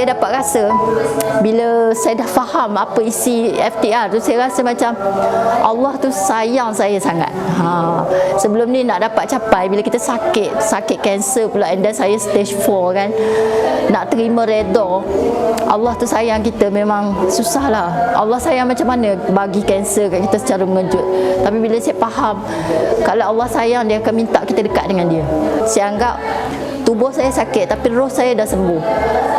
saya dapat rasa bila saya dah faham apa isi FTR tu, saya rasa macam Allah tu sayang saya sangat. Sebelum ni nak dapat capai, bila kita sakit kanser pula, and then saya stage 4 kan, nak terima redha Allah tu sayang kita memang susah lah. Allah sayang macam mana bagi kanser kat kita secara mengejut. Tapi bila saya faham kalau Allah sayang, dia akan minta kita dekat dengan dia. Saya anggap tubuh saya sakit tapi roh saya dah sembuh.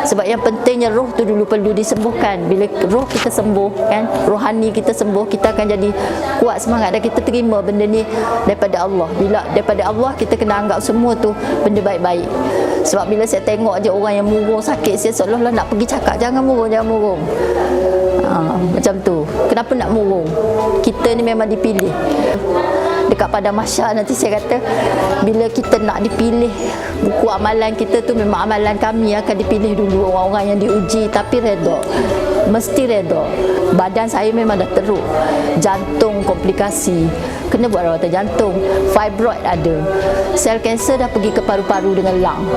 Sebab yang pentingnya roh tu dulu perlu disembuhkan. Bila roh kita sembuh kan, rohani kita sembuh, kita akan jadi kuat semangat dan kita terima benda ni daripada Allah. Bila daripada Allah, kita kena anggap semua tu benda baik-baik. Sebab bila saya tengok je orang yang murung sakit, saya seolah-olah nak pergi cakap, jangan murung, jangan murung. Macam tu. Kenapa nak murung? Kita ni memang dipilih. Dekat pada mahsyar nanti saya kata, bila kita nak dipilih, buku amalan kita tu memang amalan kami akan dipilih dulu, orang-orang yang diuji tapi redha, mesti redha. Badan saya memang dah teruk, jantung komplikasi, kena buat rawatan jantung, fibroid ada, sel kanser dah pergi ke paru-paru dengan lung.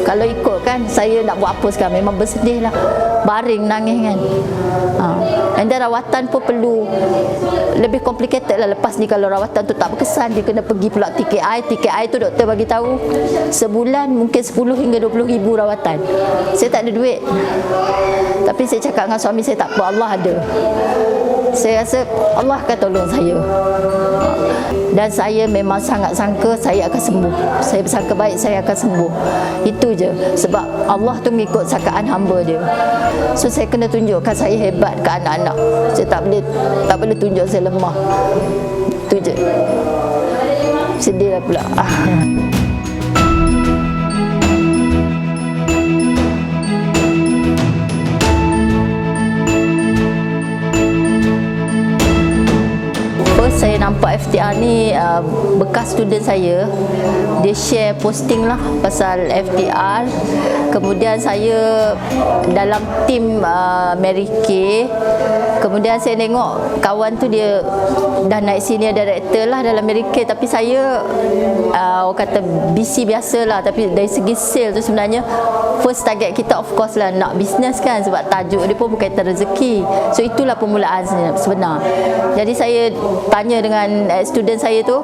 Kalau ikut kan, saya nak buat apa sekarang, memang bersedih lah, baring nangis kan. And then rawatan pun perlu lebih complicated lah. Lepas ni kalau rawatan tu tak berkesan, dia kena pergi pula TKI. TKI tu doktor bagi tahu sebulan mungkin 10 hingga 20 ribu rawatan. Saya tak ada duit, tapi saya cakap dengan suami saya, tak apa, Allah ada. Saya rasa Allah akan tolong saya. Dan saya memang sangat sangka saya akan sembuh. Saya bersangka baik saya akan sembuh. Itu je. Sebab Allah tu mengikut sangkaan hamba dia. So saya kena tunjukkan saya hebat ke anak-anak. Saya tak boleh tunjuk saya lemah. Itu je. Sedih lah pula. Saya nampak FTR ni bekas student saya, dia share posting lah pasal FTR. Kemudian saya dalam tim Mary Kay. Kemudian saya tengok kawan tu dia dah naik senior director lah dalam Mary Kay. Tapi saya orang kata BC biasa lah. Tapi dari segi sale tu sebenarnya first target kita of course lah nak business kan. Sebab tajuk dia pun berkaitan rezeki. So itulah permulaan sebenar. Jadi saya tanya dengan student saya tu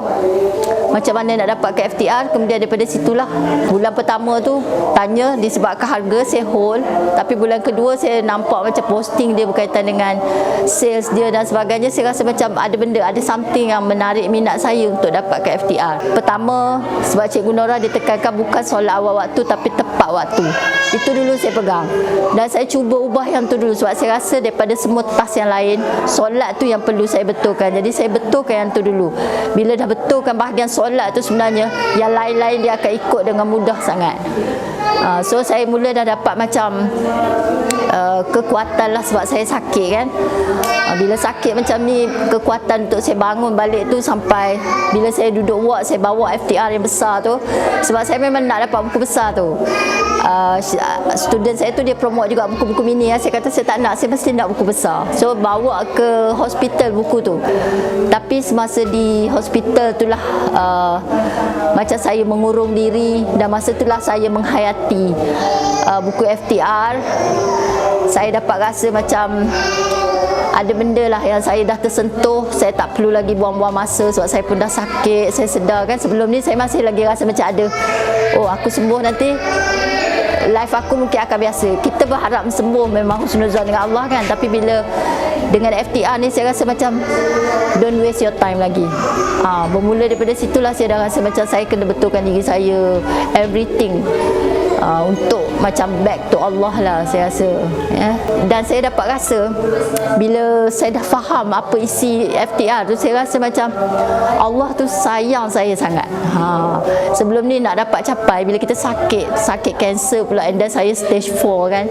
macam mana nak dapat ke FTR. Kemudian daripada situlah bulan pertama tu tanya disebabkan harga saya hold. Tapi bulan kedua saya nampak macam posting dia berkaitan dengan sales dia dan sebagainya. Saya rasa macam ada benda, ada something yang menarik minat saya untuk dapat ke FTR. Pertama, sebab Cikgu Nora dia tekankan bukan solat awal waktu tapi tepat waktu. Itu dulu saya pegang. Dan saya cuba ubah yang tu dulu sebab saya rasa daripada semua task yang lain, solat tu yang perlu saya betulkan. Jadi saya betulkan yang tu dulu. Bila dah betulkan bahagian solat tu, sebenarnya yang lain-lain dia akan ikut dengan mudah sangat. So saya mula dah dapat macam kekuatan lah sebab saya sakit kan. Bila sakit macam ni, kekuatan untuk saya bangun balik tu sampai bila saya duduk ward, saya bawa FTR yang besar tu. Sebab saya memang nak dapat buku besar tu. Student saya tu dia promote juga buku-buku mini. Saya kata saya tak nak, saya mesti nak buku besar. So bawa ke hospital buku tu. Tapi semasa di hospital tu lah macam saya mengurung diri. Dan masa tu lah saya menghayati buku FTR. Saya dapat rasa macam ada benda lah yang saya dah tersentuh. Saya tak perlu lagi buang-buang masa sebab saya pun dah sakit. Saya sedar kan, sebelum ni saya masih lagi rasa macam ada, oh aku sembuh nanti life aku mungkin akan biasa. Kita berharap sembuh, memang husnuzan dengan Allah kan. Tapi bila dengan FTR ni saya rasa macam don't waste your time lagi. Bermula daripada situlah saya dah rasa macam saya kena betulkan diri saya, everything. Untuk macam back to Allah lah saya rasa ya. Dan saya dapat rasa bila saya dah faham apa isi FTR tu, saya rasa macam Allah tu sayang saya sangat. Sebelum ni nak dapat capai, bila kita sakit kanser pula, and then saya stage 4 kan,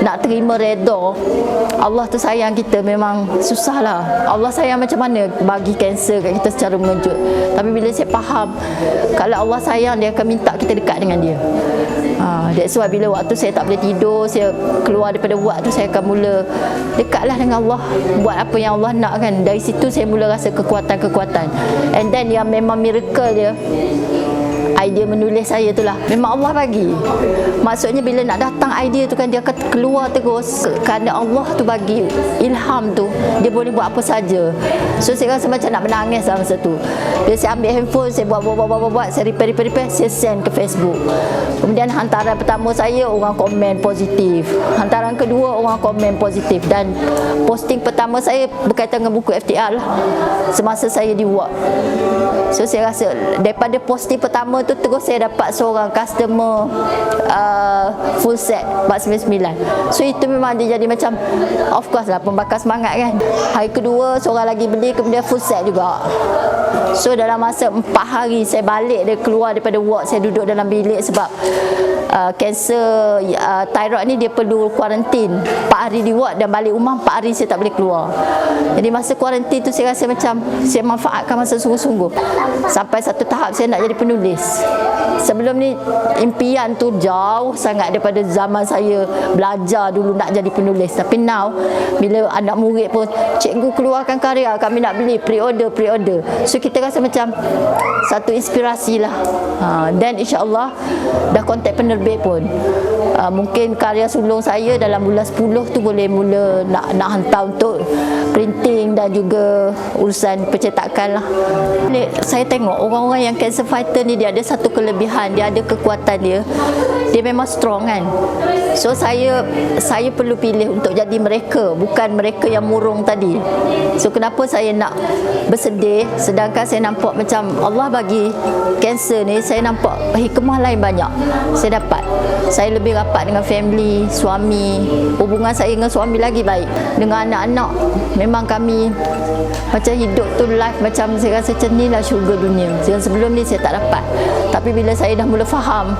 nak terima redha Allah tu sayang kita memang susah lah. Allah sayang macam mana bagi kanser kat kita secara mengejut. Tapi bila saya faham kalau Allah sayang, dia akan minta kita dekat dengan dia. That's why bila waktu saya tak boleh tidur, saya keluar daripada ward tu, saya akan mula dekatlah dengan Allah, buat apa yang Allah nak kan. Dari situ saya mula rasa kekuatan-kekuatan. And then yang memang miracle dia, idea menulis saya tu lah memang Allah bagi. Maksudnya bila nak datang idea tu kan dia akan keluar terus kerana Allah tu bagi ilham tu, dia boleh buat apa saja. So saya rasa macam nak menangis lah masa tu. Bila saya ambil handphone, saya buat, saya repair, saya send ke Facebook. Kemudian hantaran pertama saya orang komen positif, hantaran kedua orang komen positif, dan posting pertama saya berkaitan dengan buku FTR lah semasa saya di ward. So saya rasa daripada posting pertama tu terus saya dapat seorang customer full set 499. So itu memang dia jadi macam of course lah pembakar semangat kan. Hari kedua seorang lagi beli, kemudian full set juga. So dalam masa 4 hari saya balik dia keluar daripada ward, saya duduk dalam bilik sebab kanser thyroid ni dia perlu kuarantin 4 hari di ward dan balik rumah 4 hari saya tak boleh keluar. Jadi masa kuarantin tu saya rasa macam saya manfaatkan masa sungguh-sungguh. Sampai satu tahap saya nak jadi penulis. Sebelum ni impian tu jauh sangat daripada zaman saya belajar dulu nak jadi penulis. Tapi now bila anak murid pun, cikgu keluarkan karya, kami nak beli, pre-order. So kita rasa macam satu inspirasi lah. Dan insyaAllah dah kontak penerbit pun. Mungkin karya sulung saya dalam bulan 10 tu boleh mula nak hantar untuk printing dan juga urusan percetakan lah. Saya tengok orang-orang yang cancer fighter ni dia ada satu kelebihan, dia ada kekuatan dia memang strong kan. So saya perlu pilih untuk jadi mereka, bukan mereka yang murung tadi. So kenapa saya nak bersedih sedangkan saya nampak macam Allah bagi kanser ni, saya nampak hikmah lain banyak saya dapat. Saya lebih rapat dengan family, suami, hubungan saya dengan suami lagi baik, dengan anak-anak. Memang kami macam hidup tu life macam saya rasa macam ni lah syurga dunia. Sebelum ni saya tak dapat. Tapi bila saya dah mula faham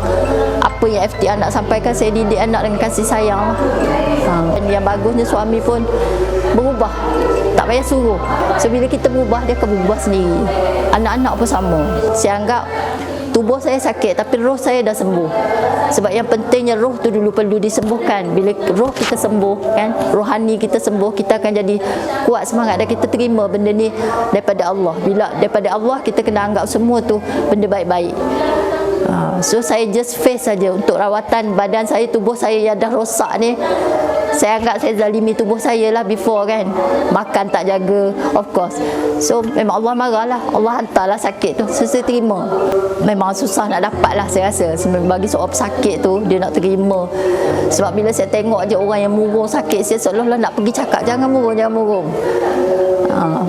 apa yang FTR nak sampaikan, saya didik anak dengan kasih sayang. Dan yang bagusnya suami pun berubah, tak payah suruh. So bila kita berubah, dia akan berubah sendiri. Anak-anak pun sama. Saya anggap tubuh saya sakit tapi roh saya dah sembuh. Sebab yang pentingnya roh tu dulu perlu disembuhkan. Bila roh kita sembuh kan, rohani kita sembuh, kita akan jadi kuat semangat dan kita terima benda ni daripada Allah. Bila daripada Allah, kita kena anggap semua tu benda baik-baik. So saya just face saja untuk rawatan badan saya, tubuh saya yang dah rosak ni. Saya anggap saya zalimi tubuh saya lah before kan. Makan tak jaga, of course. So memang Allah marah lah, Allah hantarlah sakit tu. So saya terima. Memang susah nak dapat lah saya rasa. Bagi seorang pesakit tu, dia nak terima. Sebab bila saya tengok je orang yang murung sakit, saya seolah-olah nak pergi cakap, jangan murung.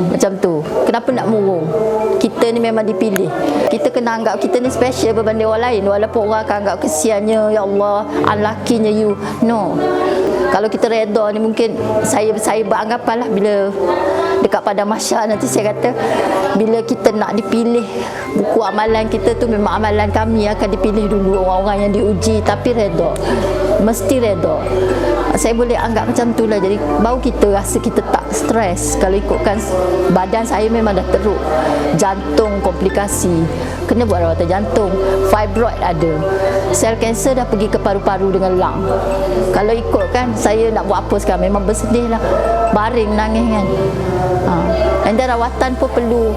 Macam tu. Kenapa nak murung? Kita ni memang dipilih. Kita kena anggap kita ni special berbanding orang lain. Walaupun orang akan anggap kesiannya, ya Allah, unlucky-nya you. No. Kalau kita reda ni, mungkin saya beranggapan lah bila dekat pada mahsyar nanti saya kata, bila kita nak dipilih buku amalan kita tu, memang amalan kami akan dipilih dulu, orang-orang yang diuji, tapi reda, mesti reda. Saya boleh anggap macam tu lah. Jadi baru kita rasa kita tak stres. Kalau ikutkan badan saya memang dah teruk, jantung komplikasi, kena buat rawatan jantung, fibroid ada, sel kanser dah pergi ke paru-paru dengan lung. Kalau ikutkan saya nak buat apa sekarang, memang bersedih lah, baring nangis kan. Dan rawatan pun perlu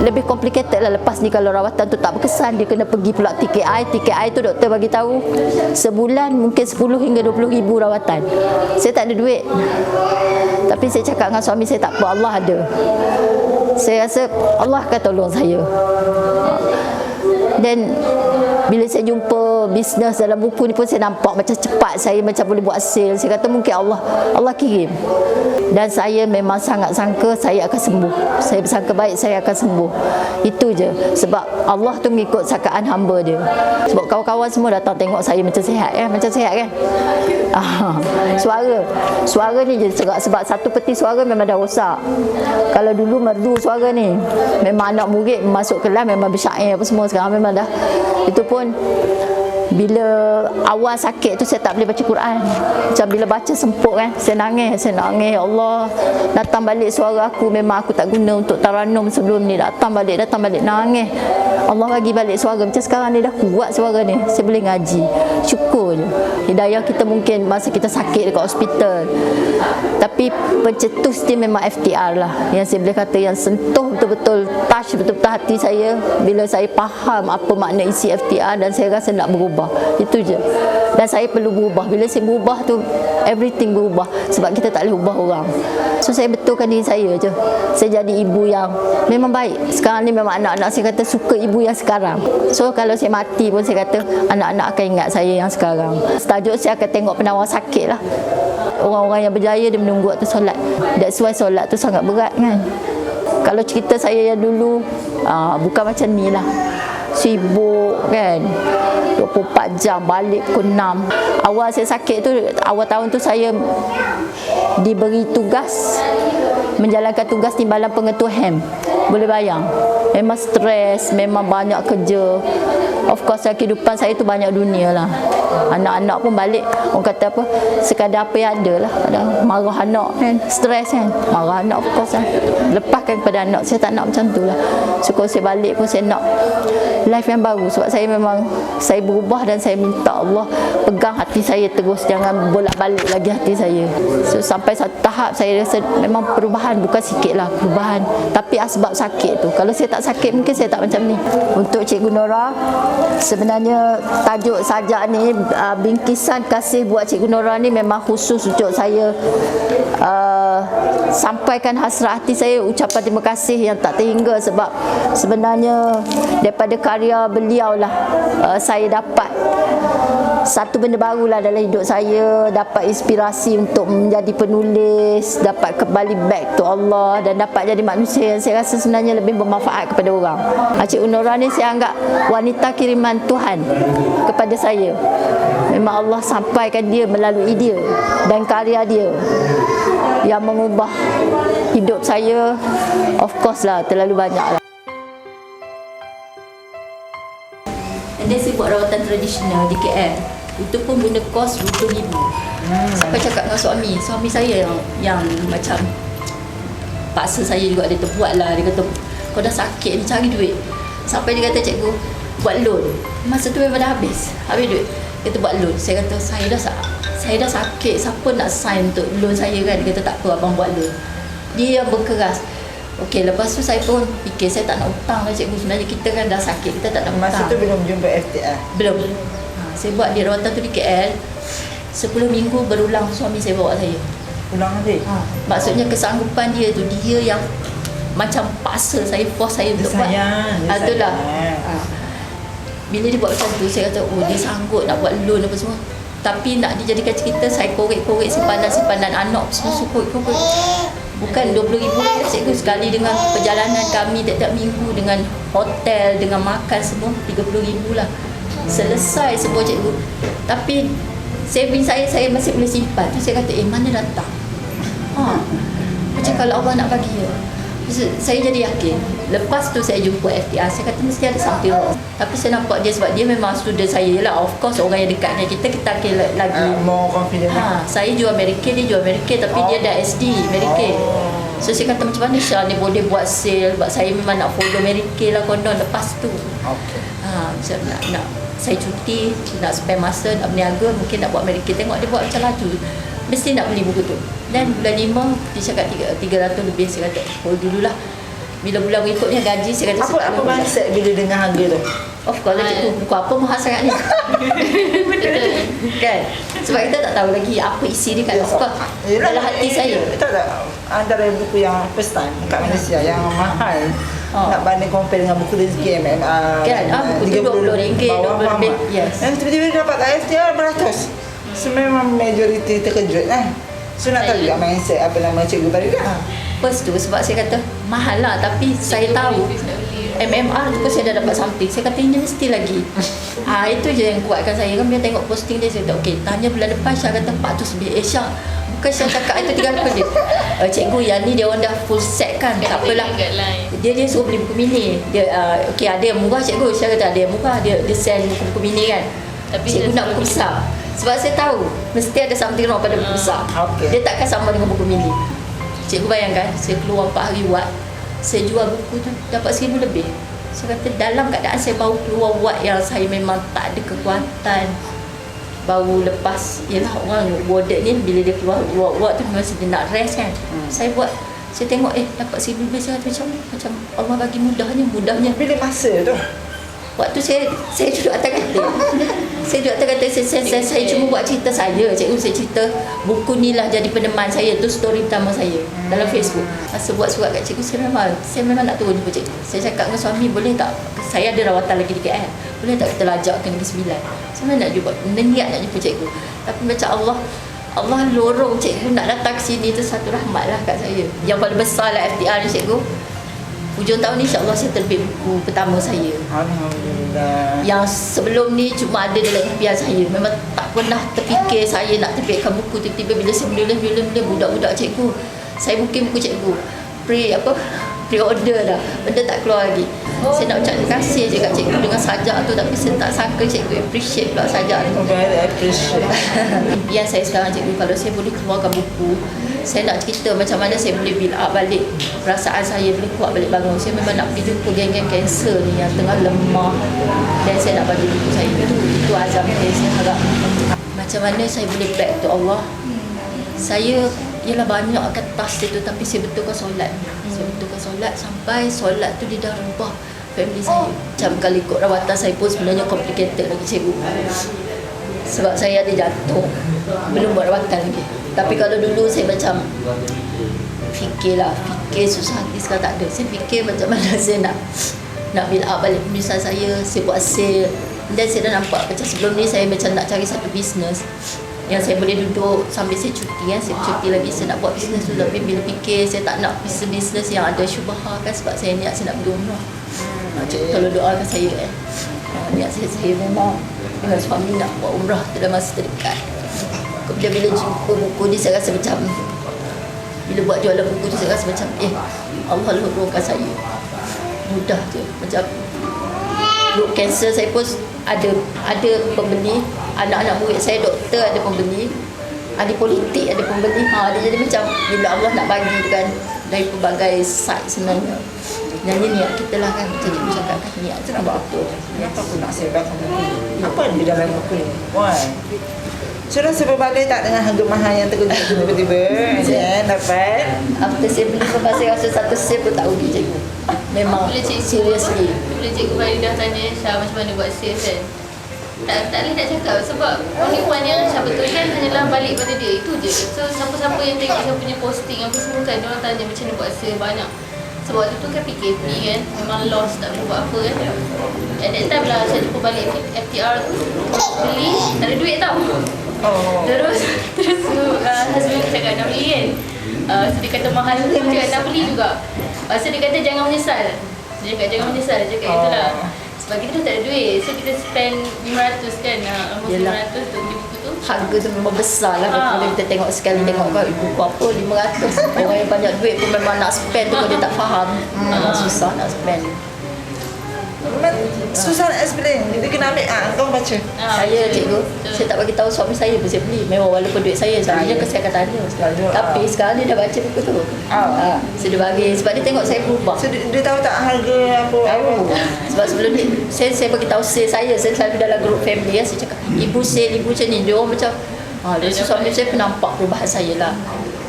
lebih complicated lah. Lepas ni kalau rawatan tu tak berkesan, dia kena pergi pula TKI tu doktor bagi tahu sebulan mungkin 10 hingga 20 ribu rawatan. Saya tak ada duit, tapi saya cakap dengan suami saya, tak apa, Allah ada. Saya rasa Allah akan tolong saya. Dan bila saya jumpa bisnes dalam buku ni pun, saya nampak macam cepat saya macam boleh buat sale. Saya kata mungkin Allah kirim. Dan saya memang sangat sangka saya akan sembuh. Saya bersangka baik saya akan sembuh. Itu je. Sebab Allah tu mengikut sakaan hamba dia. Sebab kawan-kawan semua datang tengok saya macam sihat kan, macam sihat kan. Suara ni je serak. Sebab satu peti suara memang dah rosak. Kalau dulu merdu suara ni, memang anak murid masuk kelas memang bersyair apa semua. Sekarang memang dah, itu pun Bila awal sakit tu saya tak boleh baca Quran. Macam bila baca semput kan, saya nangis. Ya Allah, datang balik suara aku, memang aku tak guna untuk taranum sebelum ni. Datang balik, nangis. Allah bagi balik suara. Macam sekarang ni dah kuat suara ni, saya boleh ngaji. Syukur je. Hidayah kita mungkin masa kita sakit dekat hospital. Tapi pencetus dia memang FTR lah, yang saya boleh kata yang sentuh betul-betul, touch betul-betul hati saya bila saya faham apa makna isi FTR, dan saya rasa nak berubah. Itu je. Dan saya perlu berubah. Bila saya berubah tu, everything berubah. Sebab kita tak boleh ubah orang. So saya betulkan diri saya je. Saya jadi ibu yang memang baik. Sekarang ni memang anak-anak saya kata suka ibu yang sekarang. So kalau saya mati pun saya kata anak-anak akan ingat saya yang sekarang. Setajuk saya akan tengok penawar sakit lah. Orang-orang yang berjaya dia menunggu waktu solat. That's why solat tu sangat berat kan. Kalau cerita saya yang dulu, bukan macam ni lah. Sibuk kan, 24 jam, balik pukul 6. Awal saya sakit tu, awal tahun tu saya diberi tugas menjalankan tugas timbalan pengetua HEM. Boleh bayang, memang stres, memang banyak kerja. Of course kehidupan saya tu banyak dunia lah. Anak-anak pun balik, orang kata apa, sekadar apa yang ada lah. Kadang marah anak kan, stres kan, marah anak of course lah. Lepaskan kepada anak, saya tak nak macam tu lah. So kalau saya balik pun saya nak life yang baru. Sebab saya memang, saya berubah dan saya minta Allah pegang hati saya terus, jangan bolak-balik lagi hati saya. So sampai satu tahap saya rasa memang perubahan, bukan sikit lah perubahan, tapi asbab sakit tu. Kalau saya tak sakit mungkin saya tak macam ni. Untuk Cikgu Nora, sebenarnya tajuk sajak ni, bingkisan kasih buat Cikgu Nora ni memang khusus untuk saya sampaikan hasrat hati saya, ucapan terima kasih yang tak terhingga. Sebab sebenarnya daripada karya beliau lah saya dapat satu benda barulah dalam hidup saya, dapat inspirasi untuk menjadi penulis, dapat kembali back to Allah, dan dapat jadi manusia yang saya rasa sebenarnya lebih bermanfaat kepada orang. Cikgu Nora ni saya anggap wanita kiriman Tuhan kepada saya. Memang Allah sampaikan dia melalui dia dan karya dia yang mengubah hidup saya. Of course lah, terlalu banyak lah. Dan dia saya buat rawatan tradisional di KL. Itu pun guna kos RM20,000. Sampai cakap dengan suami saya yang macam paksa saya juga, dia terbuat lah. Dia kata, kau dah sakit ni, cari duit. Sampai dia kata, cikgu, buat loan. Masa tu memang dah habis duit. Dia kata buat loan. Saya kata, saya dah sakit, siapa nak sign untuk loan saya kan? Dia kata, tak apa, abang buat loan. Dia yang berkeras. Okey, lepas tu saya pun fikir, saya tak nak hutang lah cikgu. Sebenarnya kita kan dah sakit, kita tak nak hutang. Masa tu belum jumpa FTR? Belum. Saya buat di rawatan tu di KL. 10 minggu berulang suami saya bawa saya. Ulang lagi? Maksudnya kesanggupan dia tu, dia yang macam paksa saya, force saya untuk buat. Itulah. Bila dia buat macam tu, saya kata, oh dia sanggup nak buat loan apa semua. Tapi nak dijadikan cerita, saya korek-korek simpanan anak semua korek-korek. Bukan RM20,000 lah cikgu, sekali dengan perjalanan kami tiap-tiap minggu, dengan hotel, dengan makan semua RM30,000 lah. Selesai semua cikgu. Tapi saving saya masih boleh simpan. Tu saya kata, mana datang? Macam kalau Allah nak bagi ya. Saya jadi yakin. Lepas tu saya jumpa FTR, saya kata mesti ada something wrong. Tapi saya nampak dia, sebab dia memang student saya lah. Of course orang yang dekat dengan kita akan lagi more confident. Saya jual American, dia jual American, tapi dia dah SD American. So saya kata macam mana Syah ni boleh buat sale. Sebab saya memang nak follow American lah konon lepas tu. Macam nak saya cuti, nak spend masa, nak berniaga, mungkin nak buat American. Tengok dia buat macam laju, mesti nak beli buku tu. Dan bulan 5 dia cakap 300 lebih. Saya kata hold dululah. Bila bulan berikutnya gaji, saya kata apa mindset bila dengar harga tu? Of course lah cikgu, buku apa mahal sangat ni. Kan? Sebab kita tak tahu lagi apa isi dia kat dalam hati saya. Tak antara buku yang first time kat Malaysia yang mahal, nak banding compare dengan buku rezeki MMR kan, buku tu RM20 lebih. Yes. Dan tiba-tiba dapat kat FTR beratus. So memang majoriti terkejut kan. So nak tahu juga mindset apa nama cikgu tadi kan. First tu sebab saya kata mahal lah, tapi saya tahu MMR tu pun saya dah dapat something. Saya kata ini mesti lagi. Itu je yang kuatkan saya. Kan bila tengok posting dia, saya kata okey, tanya bulan depan. Syah kata 400 lebih. Syah, bukan Syah cakap itu 300 dia. Cikgu yang ni dia orang dah full set kan. Tak apalah. Dia suruh beli buku mini. Dia okey, ada yang murah cikgu. Syah kata ada yang murah. Dia send buku-buku mini kan. Tapi cikgu dia nak buku besar. Sebab saya tahu mesti ada something wrong pada buku besar. Okey. Dia takkan sama dengan buku mini. Cikgu bayangkan, saya keluar 4 hari buat, saya jual buku tu dapat 1,000 lebih. Saya kata dalam keadaan saya baru keluar buat yang saya memang tak ada kekuatan. Baru lepas, yelah orang warded ni bila dia keluar buat tu mesti dia nak rest kan. Saya buat, saya tengok dapat 1,000 lebih, saya kata macam Allah bagi mudahnya. Bila masa tu? Waktu saya duduk atas katil. Saya duduk atas katil, saya cuma buat cerita saya. Cikgu saya cerita buku ni lah jadi peneman saya. Tu story pertama saya dalam Facebook. Masa buat surat kat cikgu, saya memang nak turun jumpa cikgu. Saya cakap dengan suami, boleh tak? Saya ada rawatan lagi di KL. Boleh tak kita lajak ke Negeri Sembilan? Saya memang nak jumpa, niat nak jumpa cikgu. Tapi macam Allah lorong cikgu nak datang ke sini tu satu rahmat lah kat saya. Yang paling besar lah FTR ni cikgu. Hujung tahun ni insyaAllah saya terbit buku pertama saya. Alhamdulillah. Yang sebelum ni cuma ada dalam impian saya. Memang tak pernah terfikir saya nak terbitkan buku. Tiba-tiba bila saya mula budak-budak cikgu, saya booking buku cikgu. Pre-order dah. Benda tak keluar lagi. Saya nak ucap terima kasih je kat cikgu dengan sajak tu. Tapi saya tak sangka cikgu appreciate pula sajak tu. Very appreciate. Impian saya sekarang cikgu, kalau saya boleh keluarkan buku, saya nak cerita macam mana saya boleh build up balik perasaan saya, boleh kuat balik bangun. Saya memang nak pergi jumpa geng-geng kanser ni yang tengah lemah, dan saya nak bagi buku saya. Itu azam saya harap. Macam mana saya boleh back to Allah. Saya ialah banyak kat tas itu, tapi saya betulkan solat. Saya betulkan solat sampai solat tu dia dah rubah family saya. Macam kalau ikut rawatan saya pun sebenarnya complicated lagi cikgu. Sebab saya ada jantung, belum buat rawatan lagi. Tapi kalau dulu saya macam fikir susah hati, sekarang tak ada. Saya fikir macam mana saya nak build up balik penulisan saya buat sale. Dan saya dah nampak macam sebelum ni saya macam nak cari satu bisnes yang saya boleh duduk sambil saya cuti kan. Saya cuti lagi, saya nak buat bisnes tu. Tapi bila fikir saya tak nak bisnes yang ada syubhah kan, sebab saya niat saya nak pergi umrah. Cikgu tolong doakan saya kan. Niat saya memang dengan suami nak buat umrah tu dalam masa terdekat. Kemudian bila jumpa buku ni, saya rasa macam bila buat jualan buku tu, saya rasa macam Allah lorongkan saya mudah je. Macam root cancer saya pun ada pembeli, anak-anak murid saya doktor ada pembeli, ahli politik ada pembeli. Dia jadi macam bila Allah nak bagi tu kan, dari pelbagai side sebenarnya. Dan ini niat kita lah kan, macam cikgu cakap kan, niat tu nampak betul. Kenapa aku nak sebarkan buku ni? Apa ada dalam buku ni? Why? Sudah saya berbalik tak dengan harga mahal yang terkejut tiba-tiba dapat. After saya beli pun saya rasa satu sale pun tak rugi cikgu. Memang seriously. Bila cikgu Faridah tanya Syah macam mana buat sales kan, tak boleh nak cakap sebab only one yang Syah betulkan hanyalah balik pada dia, itu je. So siapa-siapa yang tengok Syah punya posting apa semua kan, diorang tanya macam mana buat sale banyak. Sebab waktu tu kan PKP kan, memang lost, tak boleh buat apa kan. At that time lah Syah jumpa balik FTR tu, beli, tak ada duit tau. Terus husband cakap nak beli kan. So dia kata mahal tu, dia cakap nak beli juga. Lepas tu dia kata jangan menyesal. Dia cakap jangan menyesal, dia cakap itulah. Sebab kita dah tak ada duit, so kita spend 500 kan, almost 500 untuk beli buku tu. Harga tu memang besar lah. Kalau kita tengok sekali tengok kan ibu apa 500. Orang yang banyak duit pun memang nak spend tu, dia tak faham. Susah nak spend. Susah nak explain. Dia kena ambil kau baca. Saya cikgu, saya tak bagi tahu suami saya pun saya beli. Memang walaupun duit saya, selalunya saya akan tanya. Tapi sekarang dia dah baca buku tu. Saya dah bagi, sebab dia tengok saya berubah. So dia tahu tak harga apa? Tahu. Sebab sebelum ni saya bagi tahu saya selalu dalam grup family ya, saya cakap ibu macam ni. Dia orang macam suami saya pun nampak perubahan saya lah.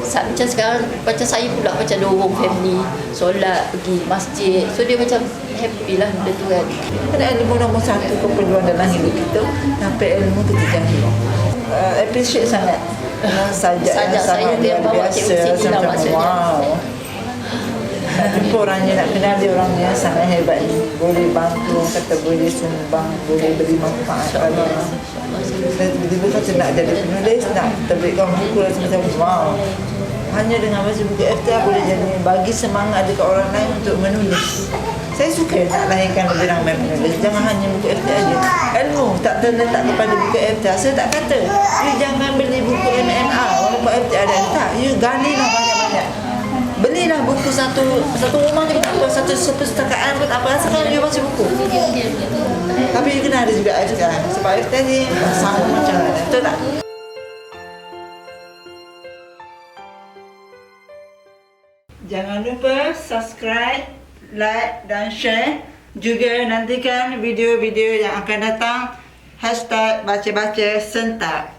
Macam sekarang macam saya pula macam dorong family solat, pergi masjid. So dia macam happy lah benda tu kan. Ada ilmu nombor satu keperluan dalam hidup kita, tapi ilmu ketiga hidup. Appreciate sangat. Sajak yang sangat dia bawa cikgu sini lah maksudnya. Wow. Nak jumpa orangnya, nak kenal dia orangnya sangat hebat ni. Boleh bantu, kata boleh sumbang, boleh beri manfaat pada orang. Tiba-tiba kata nak jadi penulis, nak terbitkan buku rasa macam wow. Hanya dengan baca buku FTR boleh jadi bagi semangat dekat orang lain untuk menulis. Saya suka nak lahirkan lebih ramai penulis. Jangan hanya buku FTR je. Ilmu tak terletak kepada buku FTR. Saya tak kata you jangan beli buku MNR walaupun FTR ada. Tak, you gali lah banyak-banyak. Beli kasihlah buku satu rumah juga tak apa, satu setakaan pun tak apa, sekarang dia baca buku. Diam-diam gitu. Tapi kena ada juga air sekarang, sebab air tadi sama macam mana, betul tak? Jangan lupa subscribe, like dan share. Juga nantikan video-video yang akan datang. #baca-baca sentak.